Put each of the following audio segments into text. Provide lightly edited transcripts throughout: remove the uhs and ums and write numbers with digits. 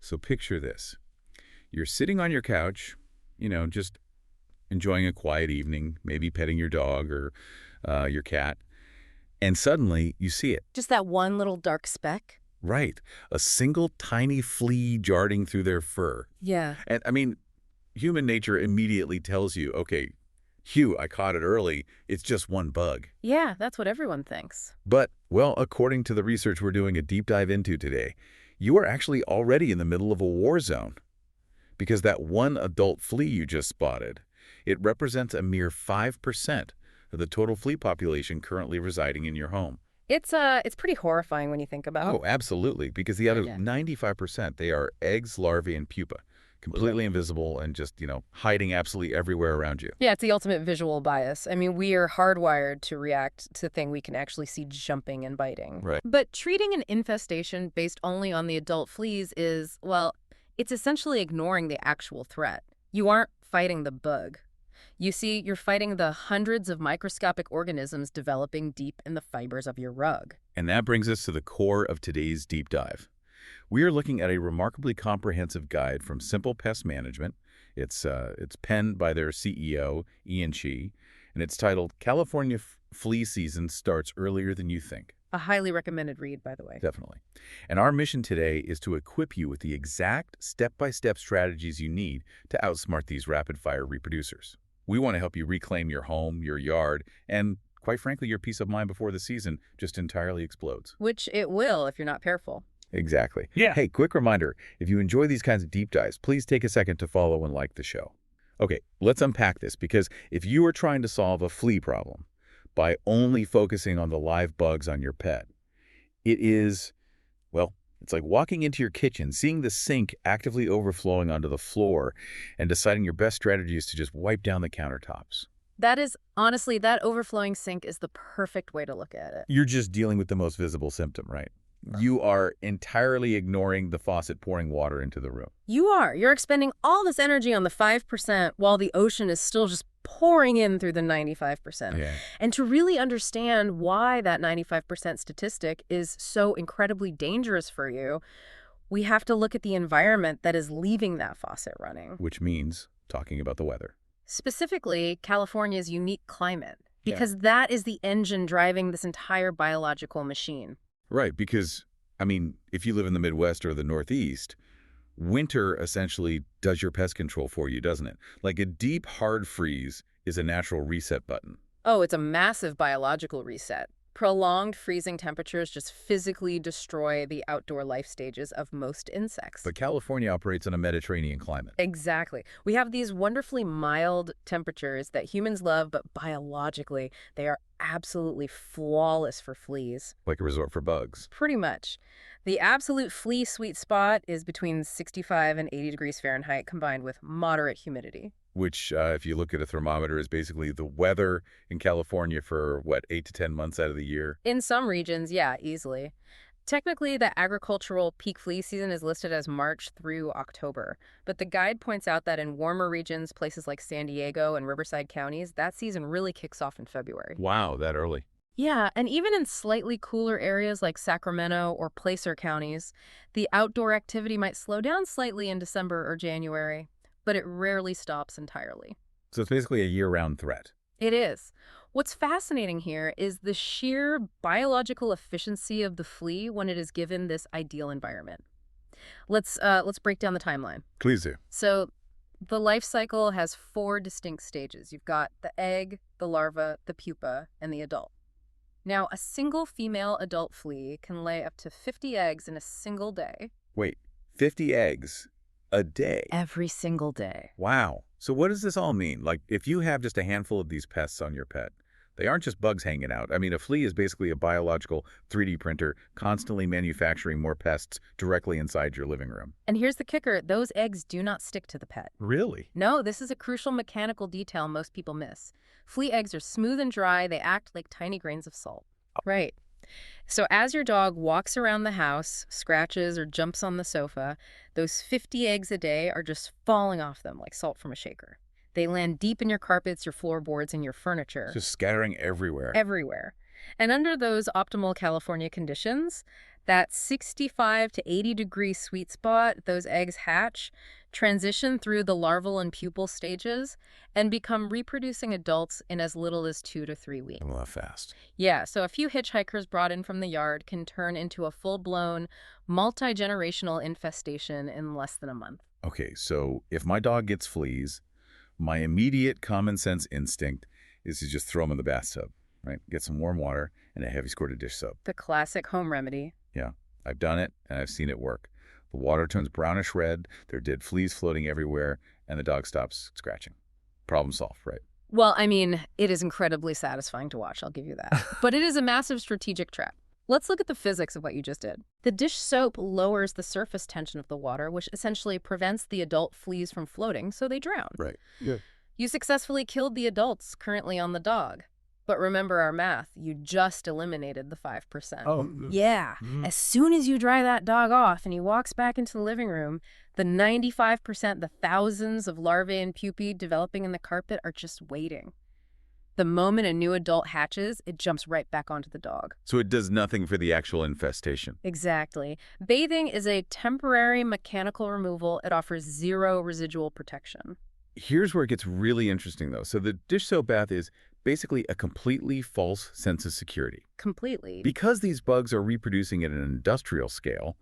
So picture this. You're sitting on your couch, just enjoying a quiet evening, maybe petting your dog or your cat, and suddenly you see it. Just that one little dark speck? Right. A single tiny flea darting through their fur. Yeah. And I mean, human nature immediately tells you, okay, Hugh, I caught it early. It's just one bug. Yeah, that's what everyone thinks. But, well, according to the research we're doing a deep dive into today, you are actually already in the middle of a war zone. Because that one adult flea you just spotted, it represents a mere 5% of the total flea population currently residing in your home. It's pretty horrifying when you think about it. Oh, absolutely, because the other Yeah. 95%, they are eggs, larvae, and pupa, completely invisible and just, hiding absolutely everywhere around you. Yeah, it's the ultimate visual bias. I mean, we are hardwired to react to things we can actually see jumping and biting. Right. But treating an infestation based only on the adult fleas is, well, it's essentially ignoring the actual threat. You aren't fighting the bug. You see, you're fighting the hundreds of microscopic organisms developing deep in the fibers of your rug. And that brings us to the core of today's deep dive. We are looking at a remarkably comprehensive guide from Simple Pest Management. It's penned by their CEO, Ian Chi, and it's titled California Flea Season Starts Earlier Than You Think. A highly recommended read, by the way. Definitely. And our mission today is to equip you with the exact step-by-step strategies you need to outsmart these rapid-fire reproducers. We want to help you reclaim your home, your yard, and, quite frankly, your peace of mind before the season just entirely explodes. Which it will if you're not careful. Exactly. Yeah. Hey, quick reminder, if you enjoy these kinds of deep dives, please take a second to follow and like the show. Okay, let's unpack this, because if you are trying to solve a flea problem by only focusing on the live bugs on your pet, it is, well, it's like walking into your kitchen, seeing the sink actively overflowing onto the floor, and deciding your best strategy is to just wipe down the countertops. That is, honestly, that overflowing sink is the perfect way to look at it. You're just dealing with the most visible symptom, right? You are entirely ignoring the faucet pouring water into the room. You are. You're expending all this energy on the 5% while the ocean is still just pouring in through the 95%. Yeah. And to really understand why that 95% statistic is so incredibly dangerous for you, we have to look at the environment that is leaving that faucet running. Which means talking about the weather. Specifically, California's unique climate, because that is the engine driving this entire biological machine. Right, because, I mean, if you live in the Midwest or the Northeast, winter essentially does your pest control for you, doesn't it? Like a deep, hard freeze is a natural reset button. Oh, it's a massive biological reset. Prolonged freezing temperatures just physically destroy the outdoor life stages of most insects. But California operates in a Mediterranean climate. Exactly. We have these wonderfully mild temperatures that humans love, but biologically, they are absolutely flawless for fleas. Like a resort for bugs. Pretty much. The absolute flea sweet spot is between 65 and 80 degrees Fahrenheit combined with moderate humidity. Which, if you look at a thermometer, is basically the weather in California for, 8 to 10 months out of the year? In some regions, yeah, easily. Technically, the agricultural peak flea season is listed as March through October, but the guide points out that in warmer regions, places like San Diego and Riverside counties, that season really kicks off in February. Wow, that early. Yeah, and even in slightly cooler areas like Sacramento or Placer counties, the outdoor activity might slow down slightly in December or January, but it rarely stops entirely. So it's basically a year-round threat. It is. What's fascinating here is the sheer biological efficiency of the flea when it is given this ideal environment. Let's break down the timeline. Please do. So the life cycle has 4 distinct stages. You've got the egg, the larva, the pupa, and the adult. Now, a single female adult flea can lay up to 50 eggs in a single day. Wait, 50 eggs a day? Every single day. Wow. So what does this all mean? Like, if you have just a handful of these pests on your pet, they aren't just bugs hanging out. I mean, a flea is basically a biological 3D printer constantly manufacturing more pests directly inside your living room. And here's the kicker. Those eggs do not stick to the pet. Really? No, this is a crucial mechanical detail most people miss. Flea eggs are smooth and dry. They act like tiny grains of salt. Right. So as your dog walks around the house, scratches, or jumps on the sofa, those 50 eggs a day are just falling off them like salt from a shaker. They land deep in your carpets, your floorboards, and your furniture. Just scattering everywhere. Everywhere. And under those optimal California conditions, That 65 to 80-degree sweet spot, those eggs hatch, transition through the larval and pupal stages, and become reproducing adults in as little as 2 to 3 weeks. Well, fast. Yeah, so a few hitchhikers brought in from the yard can turn into a full-blown, multi-generational infestation in less than a month. Okay, so if my dog gets fleas, my immediate common sense instinct is to just throw them in the bathtub, right? Get some warm water and a heavy squirt of dish soap. The classic home remedy. Yeah, I've done it and I've seen it work. The water turns brownish red, there are dead fleas floating everywhere, and the dog stops scratching. Problem solved, right? Well, I mean, it is incredibly satisfying to watch, I'll give you that. But it is a massive strategic trap. Let's look at the physics of what you just did. The dish soap lowers the surface tension of the water, which essentially prevents the adult fleas from floating, so they drown. Right. Yeah. You successfully killed the adults currently on the dog. But remember our math, you just eliminated the 5%. Oh. Yeah. As soon as you dry that dog off and he walks back into the living room, the 95%, the thousands of larvae and pupae developing in the carpet are just waiting. The moment a new adult hatches, it jumps right back onto the dog. So it does nothing for the actual infestation. Exactly. Bathing is a temporary mechanical removal. It offers zero residual protection. Here's where it gets really interesting, though. So the dish soap bath is basically a completely false sense of security. Completely. Because these bugs are reproducing at an industrial scale,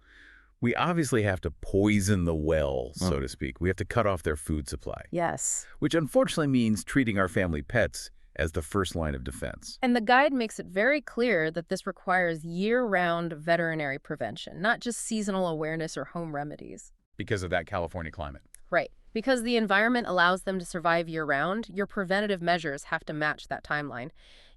we obviously have to poison the well, so to speak. We have to cut off their food supply. Yes. Which unfortunately means treating our family pets as the first line of defense. And the guide makes it very clear that this requires year-round veterinary prevention, not just seasonal awareness or home remedies. Because of that California climate. Right. Because the environment allows them to survive year-round, your preventative measures have to match that timeline.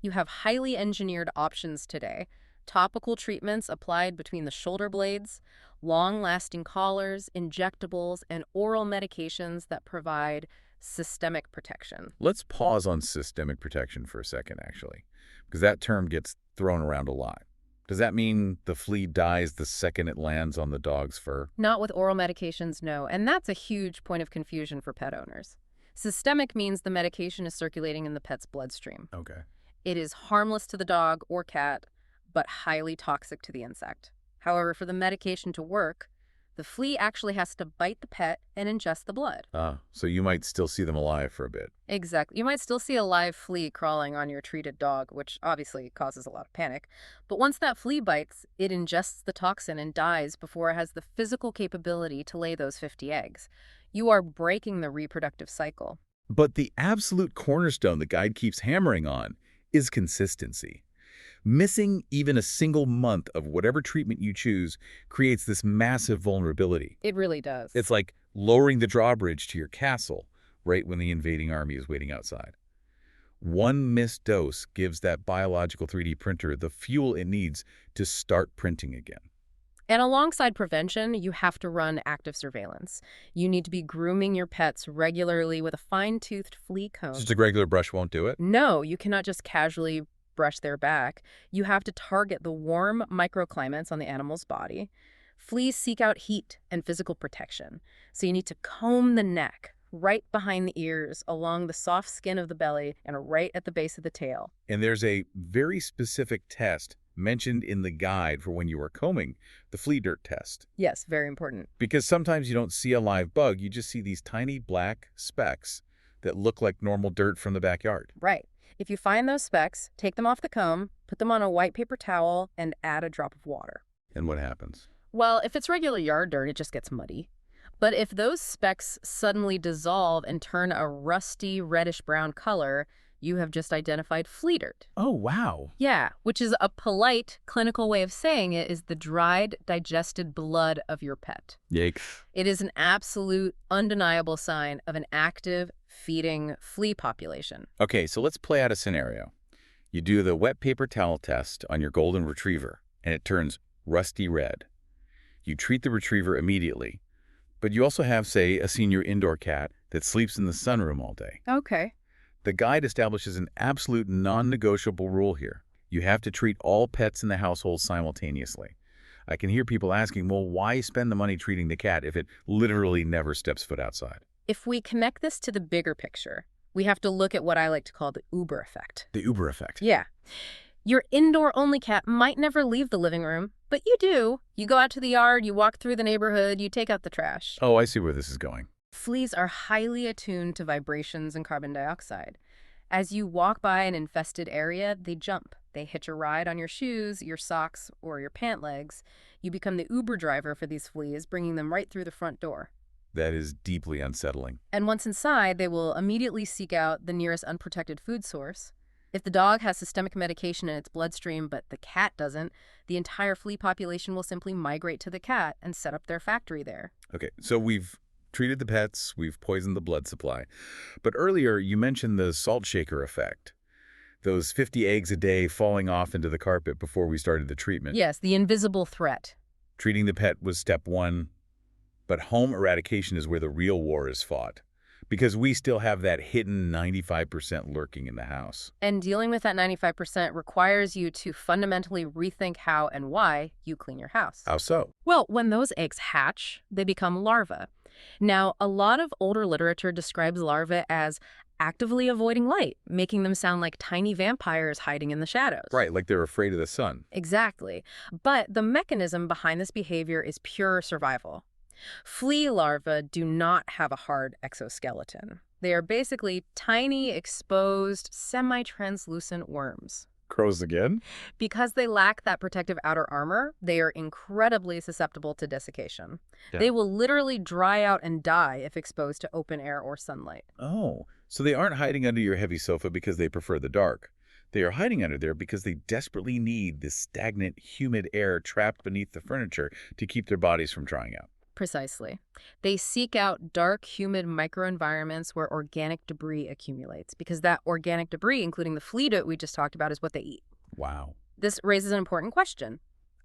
You have highly engineered options today. Topical treatments applied between the shoulder blades, long-lasting collars, injectables, and oral medications that provide systemic protection. Let's pause on systemic protection for a second, actually, because that term gets thrown around a lot. Does that mean the flea dies the second it lands on the dog's fur? Not with oral medications, no. And that's a huge point of confusion for pet owners. Systemic means the medication is circulating in the pet's bloodstream. Okay. It is harmless to the dog or cat, but highly toxic to the insect. However, for the medication to work, the flea actually has to bite the pet and ingest the blood. So you might still see them alive for a bit. Exactly. You might still see a live flea crawling on your treated dog, which obviously causes a lot of panic. But once that flea bites, it ingests the toxin and dies before it has the physical capability to lay those 50 eggs. You are breaking the reproductive cycle. But the absolute cornerstone the guide keeps hammering on is consistency. Missing even a single month of whatever treatment you choose creates this massive vulnerability. It really does. It's like lowering the drawbridge to your castle right when the invading army is waiting outside. One missed dose gives that biological 3D printer the fuel it needs to start printing again. And alongside prevention, you have to run active surveillance. You need to be grooming your pets regularly with a fine-toothed flea comb. Just a regular brush won't do it? No, you cannot just casually brush their back. You have to target the warm microclimates on the animal's body. Fleas seek out heat and physical protection. So you need to comb the neck, right behind the ears, along the soft skin of the belly, and right at the base of the tail. And there's a very specific test mentioned in the guide for when you are combing, the flea dirt test. Yes, very important. Because sometimes you don't see a live bug, you just see these tiny black specks that look like normal dirt from the backyard. Right. If you find those specks, take them off the comb, put them on a white paper towel, and add a drop of water. And what happens? Well, if it's regular yard dirt, it just gets muddy. But if those specks suddenly dissolve and turn a rusty reddish-brown color, you have just identified flea dirt. Oh, wow. Yeah, which is a polite clinical way of saying it is the dried, digested blood of your pet. Yikes. It is an absolute, undeniable sign of an active, feeding flea population. Okay, so let's play out a scenario. You do the wet paper towel test on your golden retriever, and it turns rusty red. You treat the retriever immediately, but you also have, say, a senior indoor cat that sleeps in the sunroom all day. Okay. The guide establishes an absolute non-negotiable rule here. You have to treat all pets in the household simultaneously. I can hear people asking, well, why spend the money treating the cat if it literally never steps foot outside? If we connect this to the bigger picture, we have to look at what I like to call the Uber effect. The Uber effect. Yeah. Your indoor-only cat might never leave the living room, but you do. You go out to the yard, you walk through the neighborhood, you take out the trash. Oh, I see where this is going. Fleas are highly attuned to vibrations and carbon dioxide. As you walk by an infested area, they jump. They hitch a ride on your shoes, your socks, or your pant legs. You become the Uber driver for these fleas, bringing them right through the front door. That is deeply unsettling. And once inside, they will immediately seek out the nearest unprotected food source. If the dog has systemic medication in its bloodstream, but the cat doesn't, the entire flea population will simply migrate to the cat and set up their factory there. Okay, so we've treated the pets, we've poisoned the blood supply. But earlier, you mentioned the salt shaker effect. Those 50 eggs a day falling off into the carpet before we started the treatment. Yes, the invisible threat. Treating the pet was step one, but home eradication is where the real war is fought. Because we still have that hidden 95% lurking in the house. And dealing with that 95% requires you to fundamentally rethink how and why you clean your house. How so? Well, when those eggs hatch, they become larvae. Now, a lot of older literature describes larvae as actively avoiding light, making them sound like tiny vampires hiding in the shadows. Right, like they're afraid of the sun. Exactly. But the mechanism behind this behavior is pure survival. Flea larvae do not have a hard exoskeleton. They are basically tiny, exposed, semi-translucent worms. Crows again? Because they lack that protective outer armor, they are incredibly susceptible to desiccation. Yeah. They will literally dry out and die if exposed to open air or sunlight. Oh, so they aren't hiding under your heavy sofa because they prefer the dark. They are hiding under there because they desperately need this stagnant, humid air trapped beneath the furniture to keep their bodies from drying out. Precisely. They seek out dark, humid microenvironments where organic debris accumulates, because that organic debris, including the flea dirt we just talked about, is what they eat. Wow. This raises an important question.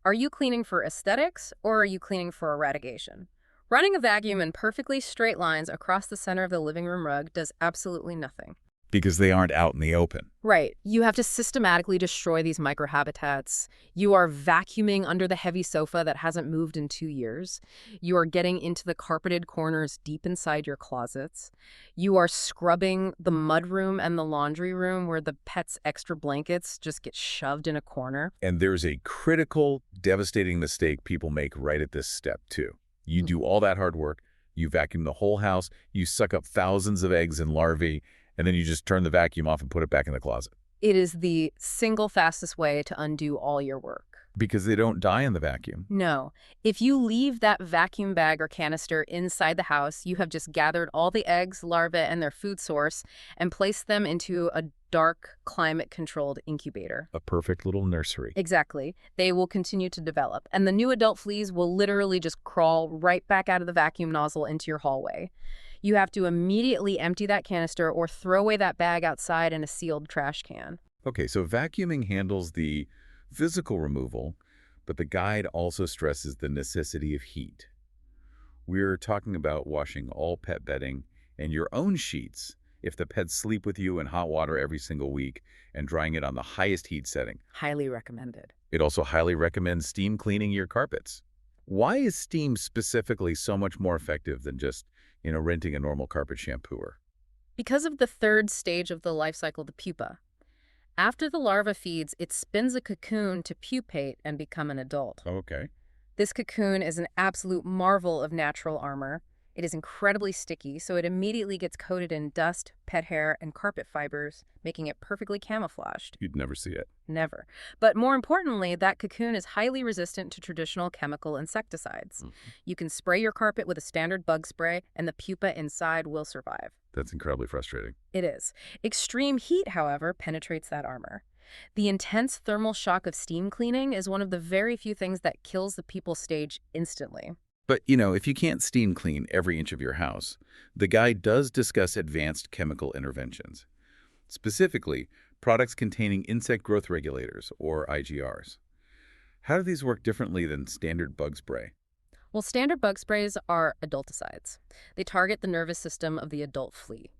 Are you cleaning for aesthetics, or are you cleaning for eradication? Running a vacuum in perfectly straight lines across the center of the living room rug does absolutely nothing. Because they aren't out in the open. Right. You have to systematically destroy these microhabitats. You are vacuuming under the heavy sofa that hasn't moved in 2 years. You are getting into the carpeted corners deep inside your closets. You are scrubbing the mudroom and the laundry room where the pet's extra blankets just get shoved in a corner. And there's a critical, devastating mistake people make right at this step, too. You do all that hard work, you vacuum the whole house, you suck up thousands of eggs and larvae, and then you just turn the vacuum off and put it back in the closet. It is the single fastest way to undo all your work. Because they don't die in the vacuum. No. If you leave that vacuum bag or canister inside the house, you have just gathered all the eggs, larvae, and their food source and placed them into a dark, climate-controlled incubator. A perfect little nursery. Exactly. They will continue to develop, and the new adult fleas will literally just crawl right back out of the vacuum nozzle into your hallway. You have to immediately empty that canister or throw away that bag outside in a sealed trash can. Okay, so vacuuming handles the physical removal, but the guide also stresses the necessity of heat. We're talking about washing all pet bedding and your own sheets if the pets sleep with you in hot water every single week and drying it on the highest heat setting. Highly recommended. It also highly recommends steam cleaning your carpets. Why is steam specifically so much more effective than just renting a normal carpet shampooer? Because of the third stage of the life cycle, the pupa. After the larva feeds, it spins a cocoon to pupate and become an adult. Okay. This cocoon is an absolute marvel of natural armor. It is incredibly sticky, so it immediately gets coated in dust, pet hair, and carpet fibers, making it perfectly camouflaged. You'd never see it. Never. But more importantly, that cocoon is highly resistant to traditional chemical insecticides. You can spray your carpet with a standard bug spray, and the pupa inside will survive. That's incredibly frustrating. It is. Extreme heat, however, penetrates that armor. The intense thermal shock of steam cleaning is one of the very few things that kills the pupa stage instantly. But, if you can't steam clean every inch of your house, the guide does discuss advanced chemical interventions. Specifically, products containing insect growth regulators, or IGRs. How do these work differently than standard bug spray? Well, standard bug sprays are adulticides. They target the nervous system of the adult flea.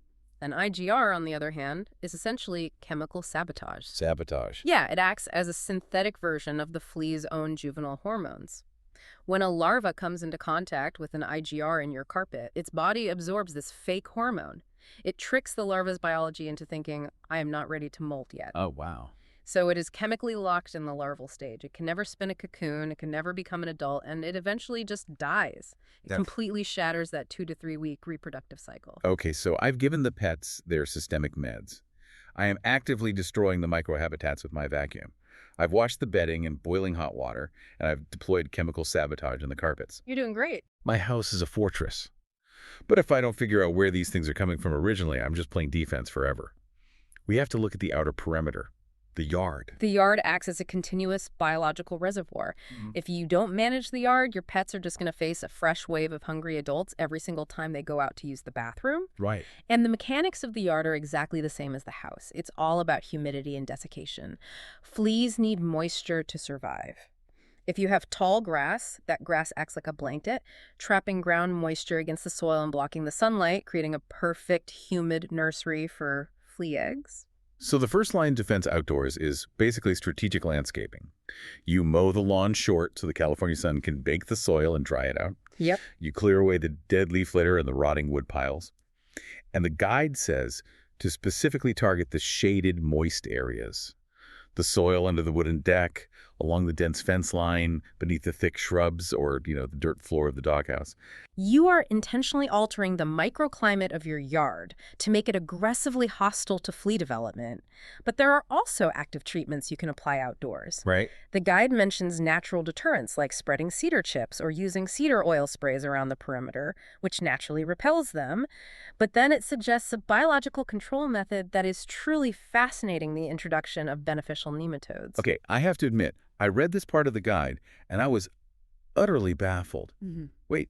An IGR, on the other hand, is essentially chemical sabotage. Sabotage. Yeah, it acts as a synthetic version of the flea's own juvenile hormones. When a larva comes into contact with an IGR in your carpet, its body absorbs this fake hormone. It tricks the larva's biology into thinking, I am not ready to molt yet. Oh, wow. So it is chemically locked in the larval stage. It can never spin a cocoon, it can never become an adult, and it eventually just dies. It That completely shatters that 2 to 3 week reproductive cycle. Okay, so I've given the pets their systemic meds. I am actively destroying the microhabitats with my vacuum. I've washed the bedding in boiling hot water, and I've deployed chemical sabotage in the carpets. You're doing great. My house is a fortress. But if I don't figure out where these things are coming from originally, I'm just playing defense forever. We have to look at the outer perimeter, the yard. The yard acts as a continuous biological reservoir. If you don't manage the yard, your pets are just going to face a fresh wave of hungry adults every single time they go out to use the bathroom. Right. And the mechanics of the yard are exactly the same as the house. It's all about humidity and desiccation. Fleas need moisture to survive. If you have tall grass, that grass acts like a blanket, trapping ground moisture against the soil and blocking the sunlight, creating a perfect humid nursery for flea eggs. So the first line defense outdoors is basically strategic landscaping. You mow the lawn short so the California sun can bake the soil and dry it out. Yep. You clear away the dead leaf litter and the rotting wood piles. And the guide says to specifically target the shaded, moist areas. The soil under the wooden deck, along the dense fence line, beneath the thick shrubs, or, the dirt floor of the doghouse. You are intentionally altering the microclimate of your yard to make it aggressively hostile to flea development. But there are also active treatments you can apply outdoors. Right. The guide mentions natural deterrents like spreading cedar chips or using cedar oil sprays around the perimeter, which naturally repels them. But then it suggests a biological control method that is truly fascinating: the introduction of beneficial nematodes. Okay, I have to admit, I read this part of the guide, and I was utterly baffled. Wait,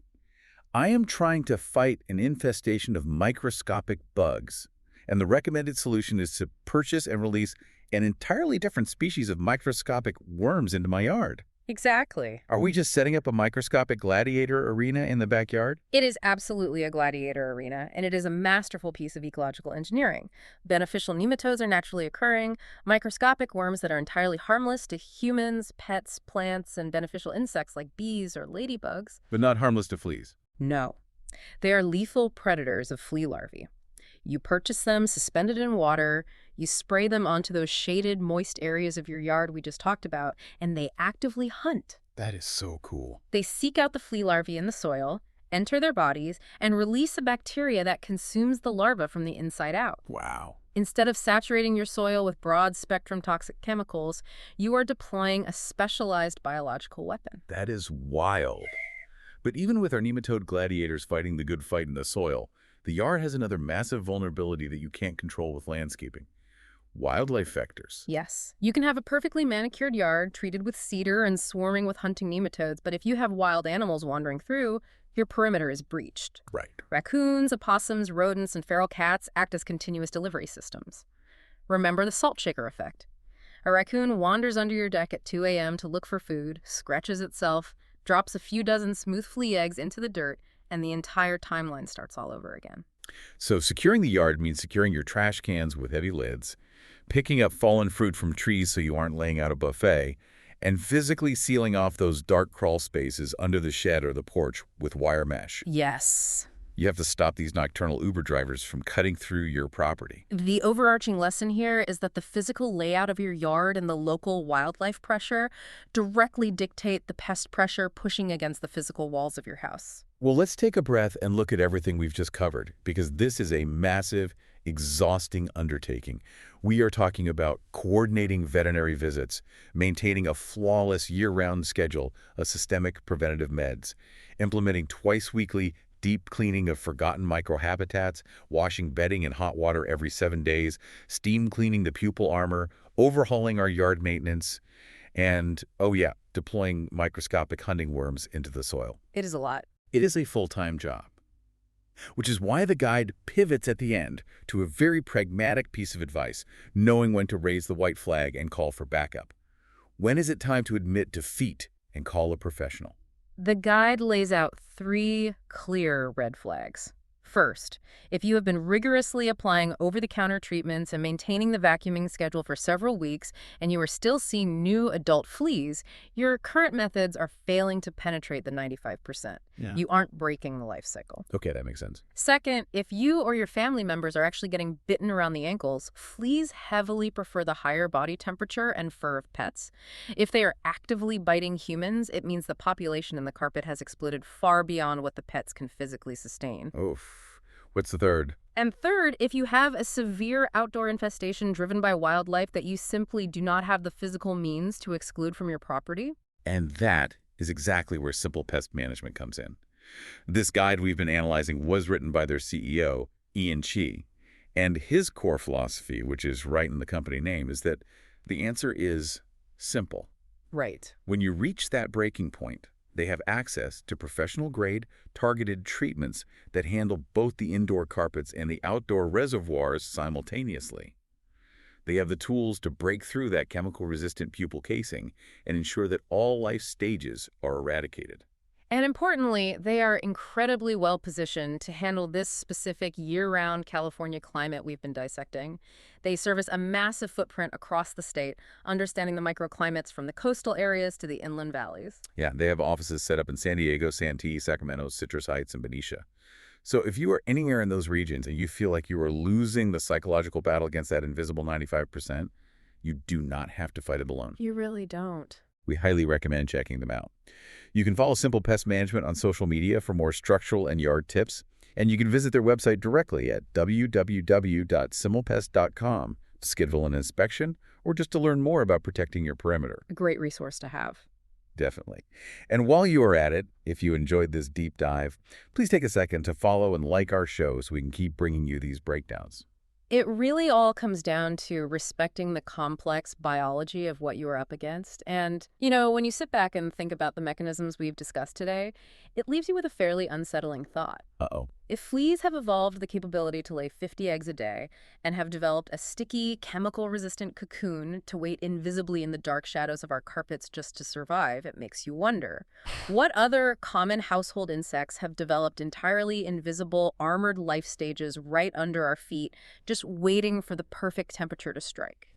I am trying to fight an infestation of microscopic bugs, and the recommended solution is to purchase and release an entirely different species of microscopic worms into my yard. Exactly. Are we just setting up a microscopic gladiator arena in the backyard? It is absolutely a gladiator arena, and it is a masterful piece of ecological engineering. Beneficial nematodes are naturally occurring, microscopic worms that are entirely harmless to humans, pets, plants, and beneficial insects like bees or ladybugs. But not harmless to fleas. No. They are lethal predators of flea larvae. You purchase them suspended in water, you spray them onto those shaded, moist areas of your yard we just talked about, and they actively hunt. That is so cool. They seek out the flea larvae in the soil, enter their bodies, and release a bacteria that consumes the larva from the inside out. Wow. Instead of saturating your soil with broad-spectrum toxic chemicals, you are deploying a specialized biological weapon. That is wild. But even with our nematode gladiators fighting the good fight in the soil, the yard has another massive vulnerability that you can't control with landscaping. Wildlife vectors. Yes. You can have a perfectly manicured yard treated with cedar and swarming with hunting nematodes, but if you have wild animals wandering through, your perimeter is breached. Right. Raccoons, opossums, rodents, and feral cats act as continuous delivery systems. Remember the salt shaker effect. A raccoon wanders under your deck at 2 a.m. to look for food, scratches itself, drops a few dozen smooth flea eggs into the dirt, and the entire timeline starts all over again. So securing the yard means securing your trash cans with heavy lids, picking up fallen fruit from trees so you aren't laying out a buffet, and physically sealing off those dark crawl spaces under the shed or the porch with wire mesh. Yes. You have to stop these nocturnal Uber drivers from cutting through your property. The overarching lesson here is that the physical layout of your yard and the local wildlife pressure directly dictate the pest pressure pushing against the physical walls of your house. Well, let's take a breath and look at everything we've just covered, because this is a massive, exhausting undertaking. We are talking about coordinating veterinary visits, maintaining a flawless year-round schedule of systemic preventative meds, implementing twice-weekly deep cleaning of forgotten microhabitats, washing bedding in hot water every 7 days, steam cleaning the pupil armor, overhauling our yard maintenance, and, oh yeah, deploying microscopic hunting worms into the soil. It is a lot. It is a full-time job, which is why the guide pivots at the end to a very pragmatic piece of advice, knowing when to raise the white flag and call for backup. When is it time to admit defeat and call a professional? The guide lays out 3 clear red flags. First, if you have been rigorously applying over-the-counter treatments and maintaining the vacuuming schedule for several weeks, and you are still seeing new adult fleas, your current methods are failing to penetrate the 95%. Yeah. You aren't breaking the life cycle. Okay, that makes sense. Second, if you or your family members are actually getting bitten around the ankles, fleas heavily prefer the higher body temperature and fur of pets. If they are actively biting humans, it means the population in the carpet has exploded far beyond what the pets can physically sustain. Oof. What's the third? And third, if you have a severe outdoor infestation driven by wildlife that you simply do not have the physical means to exclude from your property. And that is exactly where Simple Pest Management comes in. This guide we've been analyzing was written by their CEO, Ian Chi, and his core philosophy, which is right in the company name, is that the answer is simple. Right. When you reach that breaking point, they have access to professional-grade, targeted treatments that handle both the indoor carpets and the outdoor reservoirs simultaneously. They have the tools to break through that chemical-resistant pupal casing and ensure that all life stages are eradicated. And importantly, they are incredibly well positioned to handle this specific year-round California climate we've been dissecting. They service a massive footprint across the state, understanding the microclimates from the coastal areas to the inland valleys. Yeah, they have offices set up in San Diego, Santee, Sacramento, Citrus Heights, and Benicia. So if you are anywhere in those regions and you feel like you are losing the psychological battle against that invisible 95%, you do not have to fight it alone. You really don't. We highly recommend checking them out. You can follow Simple Pest Management on social media for more structural and yard tips, and you can visit their website directly at www.simplepest.com to schedule an inspection or just to learn more about protecting your perimeter. A great resource to have. Definitely. And while you are at it, if you enjoyed this deep dive, please take a second to follow and like our show so we can keep bringing you these breakdowns. It really all comes down to respecting the complex biology of what you are up against. And, when you sit back and think about the mechanisms we've discussed today, it leaves you with a fairly unsettling thought. Uh-oh. If fleas have evolved the capability to lay 50 eggs a day and have developed a sticky, chemical-resistant cocoon to wait invisibly in the dark shadows of our carpets just to survive, it makes you wonder, what other common household insects have developed entirely invisible, armored life stages right under our feet, just waiting for the perfect temperature to strike?